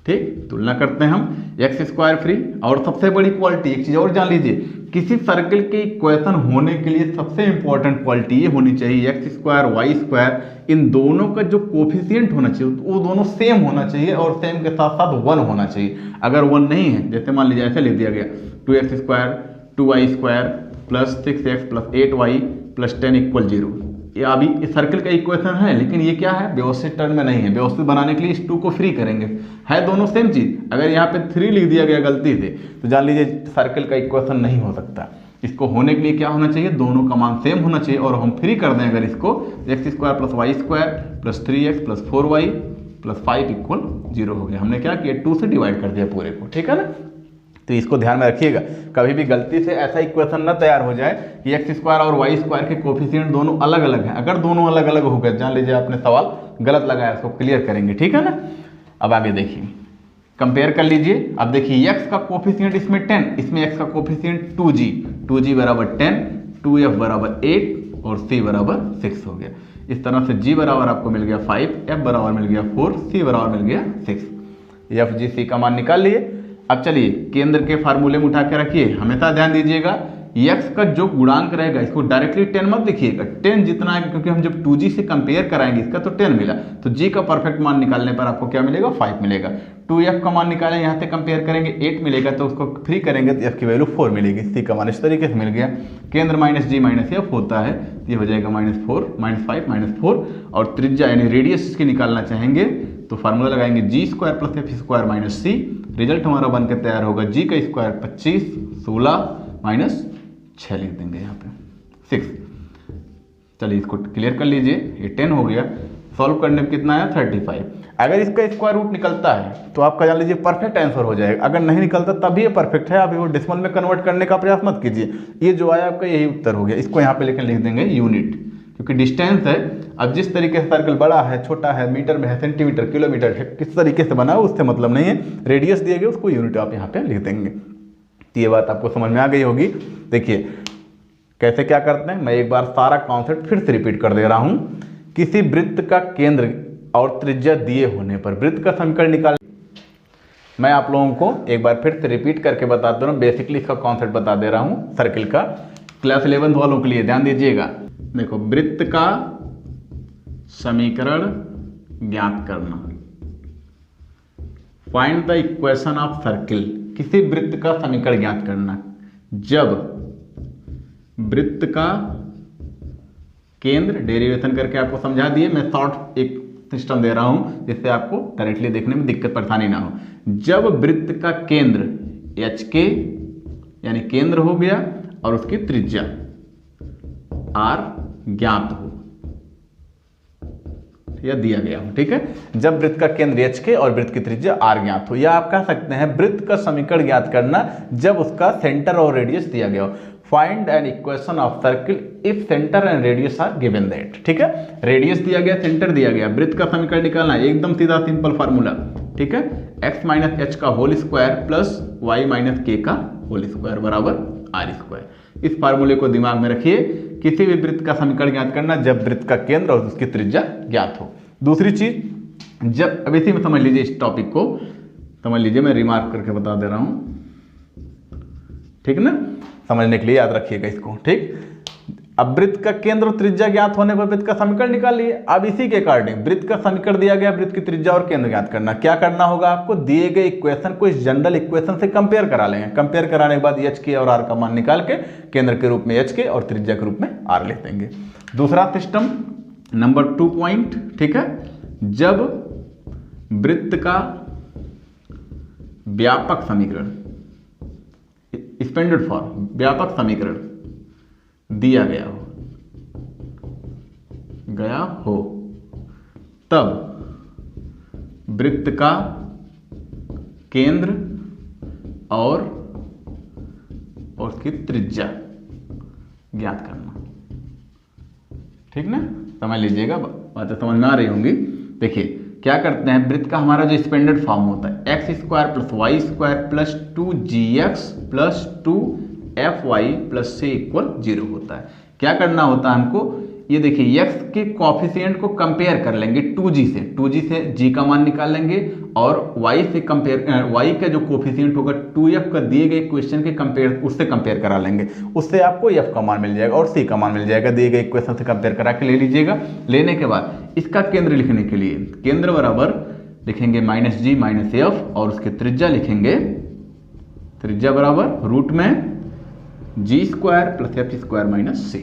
ठीक, तुलना करते हैं हम एक्स स्क्वायर फ्री, और सबसे बड़ी क्वालिटी एक चीज़ और जान लीजिए, किसी सर्कल के इक्वेशन होने के लिए सबसे इंपॉर्टेंट क्वालिटी ये होनी चाहिए, एक्स स्क्वायर वाई स्क्वायर इन दोनों का जो कोफिशिएंट होना चाहिए वो दोनों सेम होना चाहिए और सेम के साथ साथ 1 होना चाहिए। अगर 1 नहीं है, जैसे मान लीजिए ऐसे लिख दिया गया 2x square 2y square plus 6x plus 8y plus 10 equal 0, ये अभी इस सर्कल का इक्वेशन है, लेकिन ये क्या है, व्यवस्थित टर्म में नहीं है। व्यवस्थित बनाने के लिए इस 2 को फ्री करेंगे, है दोनों सेम चीज। अगर यहाँ पे 3 लिख दिया गया गलती से, तो जान लीजिए सर्कल का इक्वेशन नहीं हो सकता। इसको होने के लिए क्या होना चाहिए, दोनों का मान सेम होना चाहिए, और हम फ्री कर दें अगर इसको, x square plus y square plus 3x plus 4y plus 5 equal 0 हो गया। हमने क्या किया, 2 से डिवाइड कर दिया पूरे को। ठीक है ना, तो इसको ध्यान में रखिएगा, कभी भी गलती से ऐसा इक्वेशन ना तैयार हो जाए कि एक्स स्क्वायर और वाई स्क्वायर के कोफिशिएंट दोनों अलग अलग हैं। अगर दोनों अलग अलग हो गए, जान लीजिए आपने सवाल गलत लगाया, उसको क्लियर करेंगे। ठीक है ना, अब आगे देखिए, कंपेयर कर लीजिए। अब देखिए एक्स का कोफिशिएंट इसमें 10, इसमें एक्स का कोफिशिएंट 2g बराबर 10, 2f बराबर 8 और c बराबर 6 हो गया। इस तरह से g बराबर आपको मिल गया 5, f बराबर मिल गया 4, c बराबर मिल गया 6। एफ जी सी का मान निकाल लिए। अब चलिए केंद्र के फार्मूले में उठा के रखिए, हमेशा ध्यान दीजिएगा, x का जो गुणांक रहेगा इसको डायरेक्टली 10 मत लिखिएगा, 10 जितना है, क्योंकि हम जब 2g से कंपेयर कराएंगे इसका तो 10 मिला, तो g का परफेक्ट मान निकालने पर आपको क्या मिलेगा, 5 मिलेगा। 2f का मान निकालें, यहाँ से कंपेयर करेंगे 8 मिलेगा, तो उसको फ्री करेंगे तो f की वैल्यू 4 मिलेगी। c का मान इस तरीके से मिल गया। केंद्र माइनस g माइनस f होता है, तो ये हो जाएगा -4 -5 -4, और त्रिज्या यानी रेडियस इसकी निकालना चाहेंगे तो फार्मूला लगाएंगे g square plus F square minus c। Result हमारा बनकर तैयार होगा g का स्क्वायर 25, 16 माइनस 6 लिख देंगे यहाँ पे 6। चलिए इसको क्लियर कर लीजिए, ये 10 हो गया। सॉल्व करने में कितना आया, 35। अगर इसका स्क्वायर रूट निकलता है तो आपका जान लीजिए परफेक्ट आंसर हो जाएगा, अगर नहीं निकलता तब भी ये परफेक्ट है। अभी वो डेसिमल में कन्वर्ट करने का प्रयास मत कीजिए, ये जो आया आपका यही उत्तर हो गया। इसको यहाँ पे लेकर लिख देंगे यूनिट, क्योंकि डिस्टेंस है। अब जिस तरीके से सर्कल बड़ा है, छोटा है, मीटर में है, सेंटीमीटर, किलोमीटर है, किस तरीके से बना है उससे मतलब नहीं है, रेडियस दिए गए उसको यूनिट आप यहाँ पे लिख देंगे। तो ये बात आपको समझ में आ गई होगी। देखिए कैसे क्या करते हैं, मैं एक बार सारा कॉन्सेप्ट फिर से रिपीट कर दे रहा हूँ। किसी वृत्त का केंद्र और त्रिज्या दिए होने पर वृत्त का समीकरण निकाल, मैं आप लोगों को एक बार फिर से रिपीट करके बता दे रहा हूँ, बेसिकली इसका कॉन्सेप्ट बता दे रहा हूँ सर्किल का। क्लास 11 वालों के लिए ध्यान दीजिएगा। देखो, वृत्त का समीकरण ज्ञात करना, find the equation of circle. किसी वृत्त का समीकरण ज्ञात करना जब वृत्त का केंद्र, डेरिवेशन करके आपको समझा दिए, मैं शॉर्ट एक सिस्टम दे रहा हूं जिससे आपको डायरेक्टली देखने में दिक्कत परेशानी ना हो। जब वृत्त का केंद्र एच के यानी केंद्र हो गया और उसकी त्रिज्या आर ज्ञात हो या दिया गया हो, ठीक है। जब वृत्त का केंद्र एच के और वृत्त की त्रिज्या आर ज्ञात हो, या आप कह सकते हैं वृत्त का समीकरण ज्ञात करना जब उसका सेंटर और रेडियस दिया गया हो। Find an equation of circle if centre and radius are given that, ठीक है। रेडियस दिया गया, सेंटर दिया गया, वृत्त का समीकरण निकालना है, एकदम सीधा सिंपल फार्मूला, ठीक है। x माइनस एच का whole square plus y minus k का होल स्क्वायर बराबर आर स्क्वायर। इस फार्मूले को दिमाग में रखिए। किसी भी वृत्त का समीकरण ज्ञात करना जब वृत्त का केंद्र और उसकी त्रिज्या ज्ञात हो। दूसरी चीज, जब अब इसी में समझ लीजिए इस टॉपिक को, समझ लीजिए, मैं रिमार्क करके बता दे रहा हूँ, ठीक ना, समझने के लिए याद रखिएगा इसको, ठीक। अब वृत्त का केंद्र और त्रिज्या ज्ञात होने पर वृत्त का समीकरण निकालिए। अब इसी के अकॉर्डिंग वृत्त का समीकरण दिया गया, वृत्त की त्रिज्या और केंद्र ज्ञात करना। क्या करना होगा आपको, दिए गए इक्वेशन को इस जनरल इक्वेशन से कंपेयर करा लेंगे। कंपेयर कराने के बाद एच के और आर का मान निकाल के केंद्र के रूप में एच के और त्रिज्या के रूप में आर ले देंगे। दूसरा सिस्टम नंबर 2 पॉइंट, ठीक है, जब वृत्त का व्यापक समीकरण, एक्सपेंडेड फॉर्म, व्यापक समीकरण दिया गया हो तब वृत्त का केंद्र और उसकी त्रिज्या ज्ञात करना, ठीक ना। समझ लीजिएगा, बातें समझ में आ रही होंगी। देखिए क्या करते हैं, वृत्त का हमारा जो स्टैंडर्ड फॉर्म होता है x square plus y square plus 2gx plus 2fy plus c equal 0 होता है। क्या करना होता है हमको, ये देखिए x के कॉफिशिएंट को कंपेयर कर लेंगे 2g से g का मान निकाल लेंगे और y से कंपेयर y का जो कॉफिशिएंट होगा 2f का दिए गए क्वेश्चन के कंपेयर उससे कंपेयर करा लेंगे, उससे आपको f का मान मिल जाएगा और c का मान मिल जाएगा, दिए गए इक्वेशन से कंपेयर करा के ले लीजिएगा। लेने के बाद इसका केंद्र लिखने के लिए केंद्र बराबर लिखेंगे -g -f और उसकी त्रिज्या लिखेंगे, त्रिज्या बराबर रूट में g square plus f square minus c,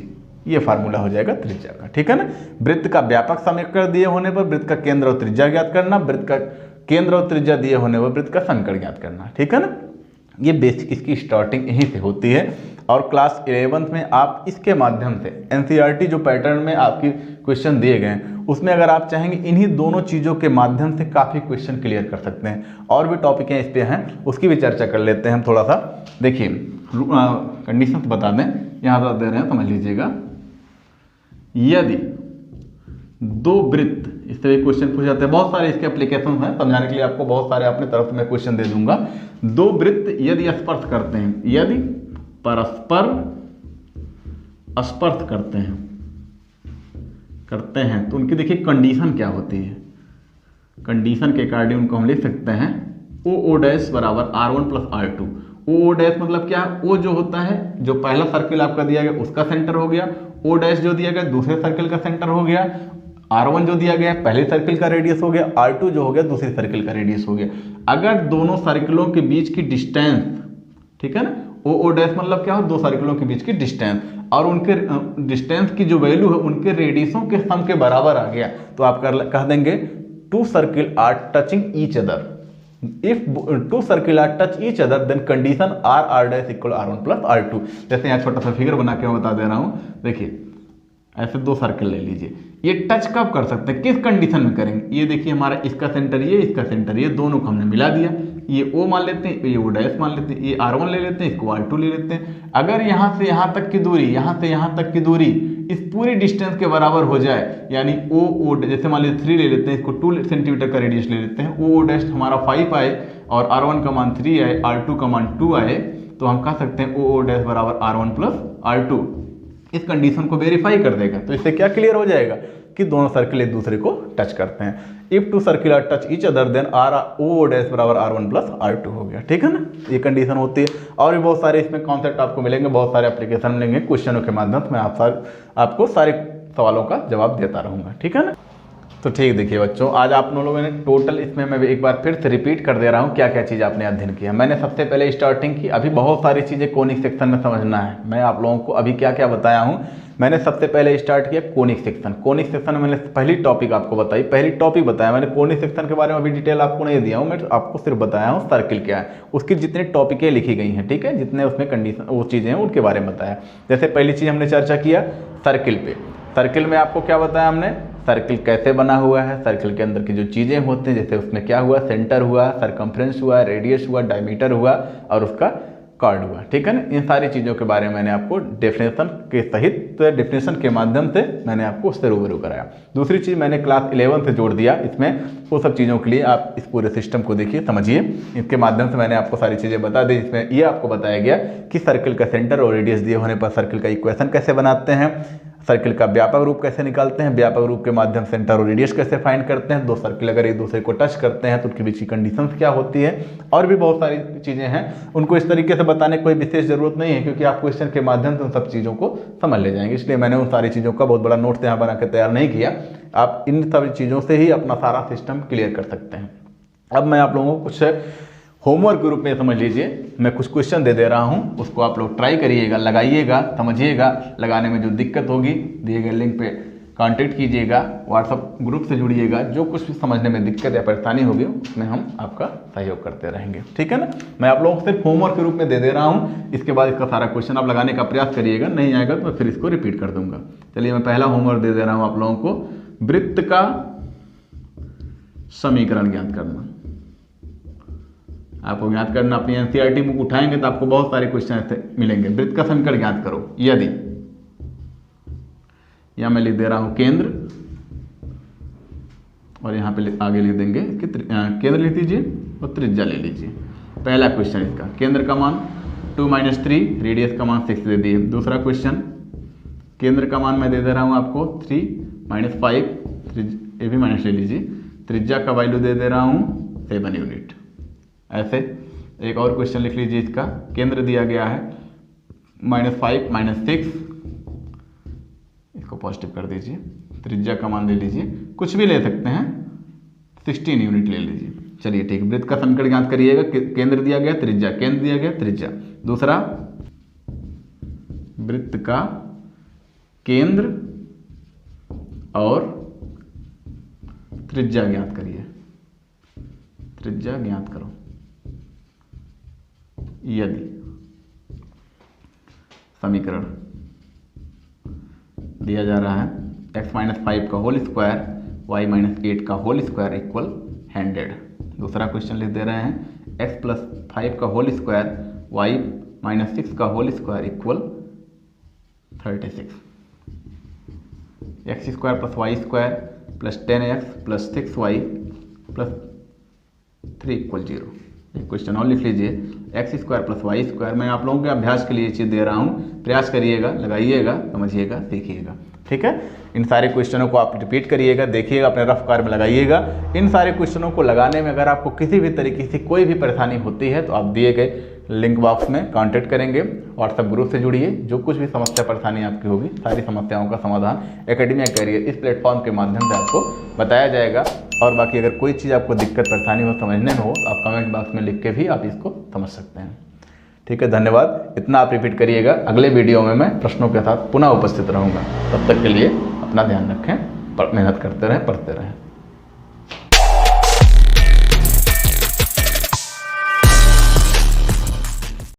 ये फार्मूला हो जाएगा त्रिज्या का, ठीक है ना। वृत्त का व्यापक समीकरण दिए होने पर वृत्त का केंद्र और त्रिज्या ज्ञात करना, वृत्त का केंद्र और त्रिज्या दिए होने पर वृत्त का समीकरण ज्ञात करना, ठीक है ना। ये बेसिक इसकी स्टार्टिंग यहीं से होती है और क्लास 11th में आप इसके माध्यम से एनसीईआरटी जो पैटर्न में आपकी क्वेश्चन दिए गए हैं उसमें अगर आप चाहेंगे इन्हीं दोनों चीज़ों के माध्यम से काफ़ी क्वेश्चन क्लियर कर सकते हैं। और भी टॉपिक हैं इस पे हैं, उसकी भी चर्चा कर लेते हैं हम थोड़ा सा। देखिए कंडीशंस बता दें, यहाँ बता दे रहे हैं, समझ लीजिएगा। यदि दो वृत्त, इस तरह क्वेश्चन पूछ जाते हैं, बहुत सारे इसके एप्लीकेशन हैं, समझाने के लिए आपको बहुत सारे अपने तरफ से मैं क्वेश्चन दे दूंगा। दो वृत्त यदि स्पर्श करते हैं, यदि परस्पर स्पर्श करते हैं तो उनकी देखिए कंडीशन क्या होती है। कंडीशन के अकॉर्डिंग उनको हम लिख सकते हैं ओ डैश बराबर R1 plus R2। O dash मतलब क्या, ओ जो होता है जो पहला सर्किल आपका दिया गया उसका सेंटर हो गया, ओ डैश जो दिया गया दूसरे सर्किल का सेंटर हो गया, R1 जो दिया गया पहले सर्किल का रेडियस हो गया, R2 जो हो गया दूसरे सर्किल का रेडियस हो गया। अगर दोनों सर्किलों के बीच की डिस्टेंस, ठीक है ना, ओ डैश मतलब क्या हो, दो सर्किलों के बीच की डिस्टेंस और उनके डिस्टेंस की जो वैल्यू है उनके रेडियसों के सम के बराबर आ गया तो आप कह देंगे two circle are touching each other. If two circle are touch each other then condition R dash equal R1 plus R2। जैसे यहाँ छोटा सा फिगर बना के मैं बता दे रहा हूँ। देखिए ऐसे दो सर्किल ले लीजिए, ये टच कब कर सकते हैं, किस कंडीशन में करेंगे। ये देखिए हमारा इसका सेंटर ये, इसका सेंटर ये, दोनों को हमने मिला दिया, ये O मान लेते हैं, ये O डैश मान लेते हैं, ये R1 ले लेते हैं, इसको R2 ले लेते हैं। अगर यहाँ से यहाँ तक की दूरी, यहाँ से यहाँ तक की दूरी इस पूरी डिस्टेंस के बराबर हो जाए, यानी O जैसे मान लीजिए 3 ले लेते हैं, इसको 2 सेंटीमीटर का रेडियस ले लेते हैं, O डैश हमारा 5 आए और R1 का मान 3 आए, R2 का मान 2 आए, तो हम कह सकते हैं O डैश बराबर R1 प्लस R2। इस कंडीशन को वेरीफाई कर देगा तो इससे क्या क्लियर हो जाएगा कि दोनों सर्किल एक दूसरे को टच करते हैं। If two circle are touch each other then O dash बराबर R1 प्लस R2 हो गया, ठीक है ना। ये कंडीशन होती है और भी बहुत सारे इसमें कॉन्सेप्ट आपको मिलेंगे, बहुत सारे एप्लीकेशन मिलेंगे, क्वेश्चनों के माध्यम से मैं आपको सारे सवालों का जवाब देता रहूँगा, ठीक है ना। तो ठीक, देखिए बच्चों, आज आप लोगों ने टोटल इसमें मैं एक बार फिर से रिपीट कर दे रहा हूँ क्या क्या चीज़ आपने अध्ययन किया। मैंने सबसे पहले स्टार्टिंग की, अभी बहुत सारी चीज़ें कोनिक सेक्शन में समझना है। मैं आप लोगों को अभी क्या क्या बताया हूँ, मैंने सबसे पहले स्टार्ट किया कोनिक सेक्शन। कोनिक सेक्शन में मैंने पहली टॉपिक आपको बताई, पहली टॉपिक बताया मैंने। कोनिक सेक्शन के बारे में अभी डिटेल आपको नहीं दिया हूँ, मैं आपको सिर्फ बताया हूँ सर्किल क्या है, उसकी जितनी टॉपिकें लिखी गई हैं, ठीक है, जितने उसमें कंडीशन वो चीज़ें हैं उनके बारे में बताया। जैसे पहली चीज़ हमने चर्चा किया सर्किल पे। सर्किल में आपको क्या बताया हमने, सर्किल कैसे बना हुआ है, सर्किल के अंदर की जो चीज़ें होती हैं, जैसे उसमें क्या हुआ, सेंटर हुआ, सरकमफ्रेंस हुआ, रेडियस हुआ, डायमीटर हुआ और उसका कॉर्ड हुआ, ठीक है ना। इन सारी चीज़ों के बारे में मैंने आपको डेफिनेशन के सहित डेफिनेशन के माध्यम से मैंने आपको उससे रूबरू कराया। दूसरी चीज़ मैंने क्लास 11 से जोड़ दिया इसमें, वो सब चीज़ों के लिए आप इस पूरे सिस्टम को देखिए, समझिए। इसके माध्यम से मैंने आपको सारी चीज़ें बता दी। इसमें ये आपको बताया गया कि सर्किल का सेंटर और रेडियस दिए होने पर सर्किल का इक्वेशन कैसे बनाते हैं, सर्किल का व्यापक रूप कैसे निकालते हैं, व्यापक रूप के माध्यम से सेंटर और रेडियस कैसे फाइंड करते हैं, दो सर्किल अगर एक दूसरे को टच करते हैं तो उनके बीच की कंडीशंस क्या होती है, और भी बहुत सारी चीज़ें हैं। उनको इस तरीके से बताने की कोई विशेष जरूरत नहीं है, क्योंकि आप क्वेश्चन के माध्यम से उन सब चीज़ों को समझ ले जाएंगे। इसलिए मैंने उन सारी चीज़ों का बहुत बड़ा नोट्स यहाँ बना के तैयार नहीं किया। आप इन सभी चीज़ों से ही अपना सारा सिस्टम क्लियर कर सकते हैं। अब मैं आप लोगों को कुछ होमवर्क के रूप में समझ लीजिए, मैं कुछ क्वेश्चन दे रहा हूँ, उसको आप लोग ट्राई करिएगा, लगाइएगा, समझिएगा। लगाने में जो दिक्कत होगी दिए गए लिंक पे कांटेक्ट कीजिएगा, व्हाट्सअप ग्रुप से जुड़िएगा। जो कुछ भी समझने में दिक्कत या परेशानी होगी उसमें हम आपका सहयोग करते रहेंगे, ठीक है ना। मैं आप लोगों को सिर्फ होमवर्क के रूप में दे रहा हूँ। इसके बाद इसका सारा क्वेश्चन आप लगाने का प्रयास करिएगा, नहीं आएगा तो मैं फिर इसको रिपीट कर दूंगा। चलिए मैं पहला होमवर्क दे रहा हूँ आप लोगों को, वृत्त का समीकरण ज्ञात करना। आपको ज्ञात करना, अपनी एनसीईआरटी बुक उठाएंगे तो आपको बहुत सारे क्वेश्चन ऐसे मिलेंगे। वृत्त का समीकरण ज्ञात करो यदि, या मैं लिख दे रहा हूं केंद्र, और यहाँ पे आगे लिख देंगे कि केंद्र लिख दीजिए और त्रिज्या ले लीजिए। पहला क्वेश्चन इसका, केंद्र का मान 2 - 3, रेडियस का मान 6 दे दिए। दूसरा क्वेश्चन, केंद्र का मान मैं दे रहा हूँ आपको 3 - 5, ये भी माइनस ले लीजिए। त्रिज्या का वैल्यू दे रहा हूँ 7 यूनिट। ऐसे एक और क्वेश्चन लिख लीजिए इसका, केंद्र दिया गया है -5 - 6, इसको पॉजिटिव कर दीजिए। त्रिज्या का मान ले लीजिए, कुछ भी ले सकते हैं, 16 यूनिट ले लीजिए। चलिए ठीक, वृत्त का समीकरण ज्ञात करिएगा। केंद्र दिया गया, त्रिज्या, केंद्र दिया गया, त्रिज्या। दूसरा, वृत्त का केंद्र और त्रिज्या ज्ञात करिए। त्रिज्या ज्ञात करो यदि, समीकरण दिया जा रहा है x - 5 का होल स्क्वायर y - 8 का होल स्क्वायर इक्वल 100। दूसरा क्वेश्चन लिख दे रहे हैं x + 5 का होल स्क्वायर y - 6 का whole square equal 36। x² + y² + 10x + 6y + 3 = 0। एक क्वेश्चन और लिख लीजिए, x² + y²। मैं आप लोगों के अभ्यास के लिए चीज़ दे रहा हूँ, प्रयास करिएगा, लगाइएगा, समझिएगा, सीखिएगा, ठीक है। इन सारे क्वेश्चनों को आप रिपीट करिएगा, देखिएगा, अपने रफ कार्य में लगाइएगा। इन सारे क्वेश्चनों को लगाने में अगर आपको किसी भी तरीके से कोई भी परेशानी होती है तो आप दिए गए लिंक बॉक्स में कांटेक्ट करेंगे, व्हाट्सएप ग्रुप से जुड़िए। जो कुछ भी समस्या परेशानी आपकी होगी, सारी समस्याओं का समाधान एकेडमिया कैरियर इस प्लेटफॉर्म के माध्यम से आपको बताया जाएगा। और बाकी अगर कोई चीज़ आपको दिक्कत परेशानी हो, समझने में हो, तो आप कमेंट बॉक्स में लिख के भी आप इसको समझ सकते हैं, ठीक है। धन्यवाद। इतना आप रिपीट करिएगा। अगले वीडियो में मैं प्रश्नों के साथ पुनः उपस्थित रहूँगा। तब तक के लिए अपना ध्यान रखें, मेहनत करते रहें, पढ़ते रहें।